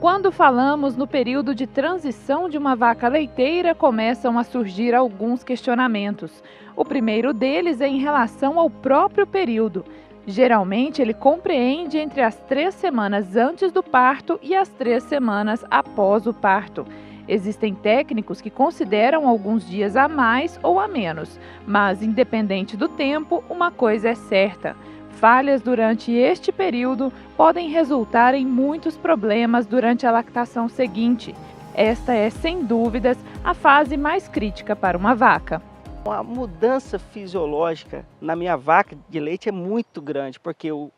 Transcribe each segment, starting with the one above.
Quando falamos no período de transição de uma vaca leiteira, começam a surgir alguns questionamentos. O primeiro deles é em relação ao próprio período. Geralmente, ele compreende entre as 3 semanas antes do parto e as 3 semanas após o parto. Existem técnicos que consideram alguns dias a mais ou a menos, mas, independente do tempo, uma coisa é certa: falhas durante este período podem resultar em muitos problemas durante a lactação seguinte. Esta é, sem dúvidas, a fase mais crítica para uma vaca. A mudança fisiológica na minha vaca de leite é muito grande, porque o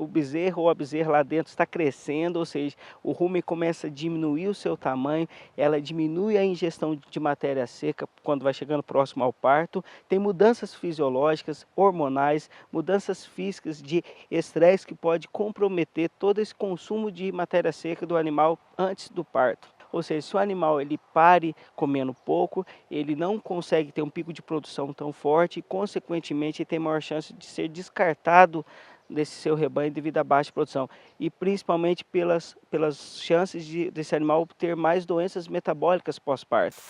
bezerro ou a bezerra lá dentro está crescendo, ou seja, o rumen começa a diminuir o seu tamanho, ela diminui a ingestão de matéria seca quando vai chegando próximo ao parto. Tem mudanças fisiológicas, hormonais, mudanças físicas de estresse que pode comprometer todo esse consumo de matéria seca do animal antes do parto. Ou seja, se o animal ele pare comendo pouco, ele não consegue ter um pico de produção tão forte e, consequentemente, ele tem maior chance de ser descartado desse seu rebanho devido à baixa produção. E principalmente pelas chances desse animal ter mais doenças metabólicas pós-parto.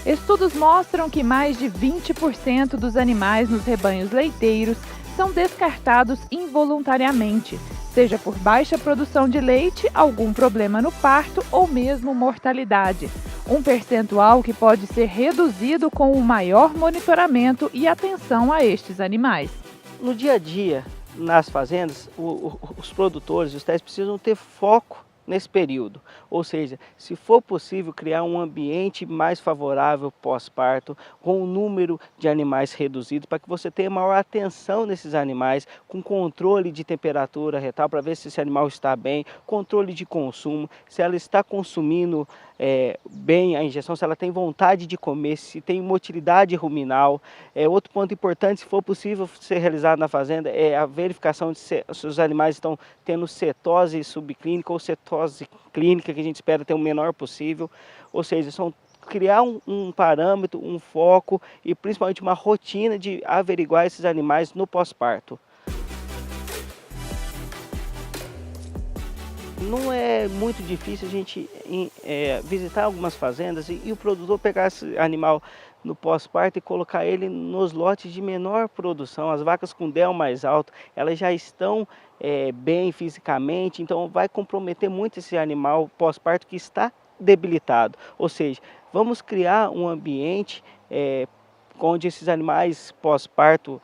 Estudos mostram que mais de 20% dos animais nos rebanhos leiteiros são descartados involuntariamente, seja por baixa produção de leite, algum problema no parto ou mesmo mortalidade. Um percentual que pode ser reduzido com o maior monitoramento e atenção a estes animais. No dia a dia, nas fazendas, os produtores, os técnicos precisam ter foco nesse período, ou seja, se for possível criar um ambiente mais favorável pós-parto, com um número de animais reduzido, para que você tenha maior atenção nesses animais, com controle de temperatura retal, para ver se esse animal está bem, controle de consumo, se ela está consumindo bem a injeção, se ela tem vontade de comer, se tem motilidade ruminal. Outro ponto importante, se for possível ser realizado na fazenda, é a verificação de se os animais estão tendo cetose subclínica ou cetose clínica, que a gente espera ter o menor possível. Ou seja, criar um parâmetro, um foco e principalmente uma rotina de averiguar esses animais no pós-parto. Não é muito difícil a gente visitar algumas fazendas e o produtor pegar esse animal no pós-parto e colocar ele nos lotes de menor produção. As vacas com DEL mais alto, elas já estão bem fisicamente, então vai comprometer muito esse animal pós-parto que está debilitado. Ou seja, vamos criar um ambiente onde esses animais pós-parto,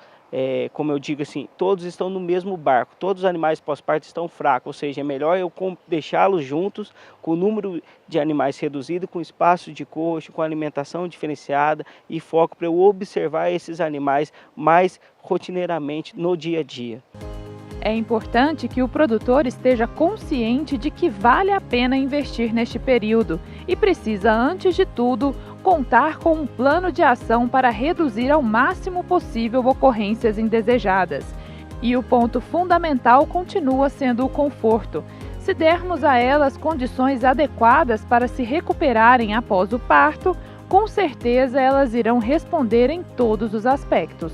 como eu digo assim, todos estão no mesmo barco, todos os animais pós-parto estão fracos, ou seja, é melhor eu deixá-los juntos, com o número de animais reduzido, com espaço de coxo, com alimentação diferenciada e foco para eu observar esses animais mais rotineiramente no dia a dia. É importante que o produtor esteja consciente de que vale a pena investir neste período e precisa, antes de tudo, contar com um plano de ação para reduzir ao máximo possível ocorrências indesejadas. E o ponto fundamental continua sendo o conforto. Se dermos a elas condições adequadas para se recuperarem após o parto, com certeza elas irão responder em todos os aspectos.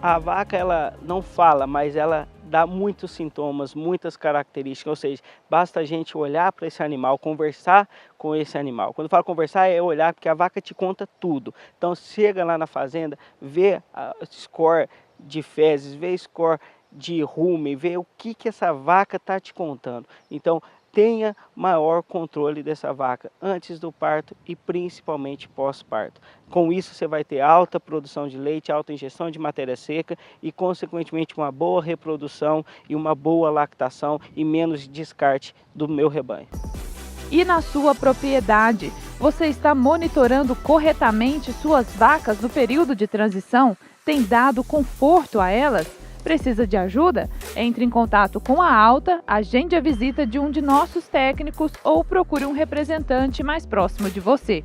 A vaca, ela não fala, mas ela dá muitos sintomas, muitas características, ou seja, basta a gente olhar para esse animal, conversar com esse animal. Quando eu falo conversar, é olhar, porque a vaca te conta tudo. Então chega lá na fazenda, vê a score de fezes, vê score de rumen, vê o que essa vaca está te contando. Então tenha maior controle dessa vaca antes do parto e principalmente pós-parto. Com isso você vai ter alta produção de leite, alta ingestão de matéria seca e consequentemente uma boa reprodução e uma boa lactação e menos descarte do meu rebanho. E na sua propriedade, você está monitorando corretamente suas vacas no período de transição? Tem dado conforto a elas? Precisa de ajuda? Entre em contato com a Alta, agende a visita de um de nossos técnicos ou procure um representante mais próximo de você.